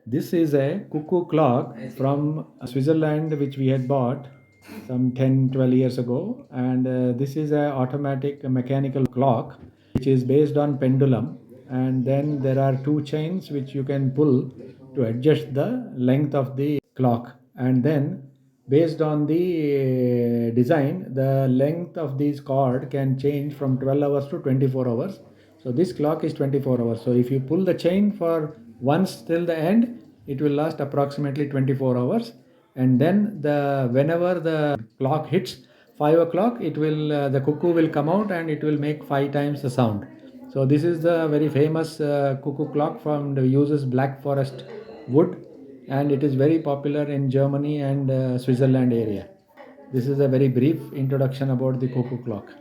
This is a cuckoo clock from Switzerland, which we had bought some 10, 12 years ago. And this is a automatic mechanical clock, which is based on pendulum. And then there are two chains which you can pull to adjust the length of the clock. And then based on the design, the length of this cord can change from 12 hours to 24 hours. So this clock is 24 hours. So if you pull the chain for once till the end, it will last approximately 24 hours. And then whenever the clock hits 5 o'clock, it will the cuckoo will come out and it will make 5 times the sound. So this is the very famous cuckoo clock from the uses black forest wood, and it is very popular in Germany and Switzerland area. This is a very brief introduction about the cuckoo clock.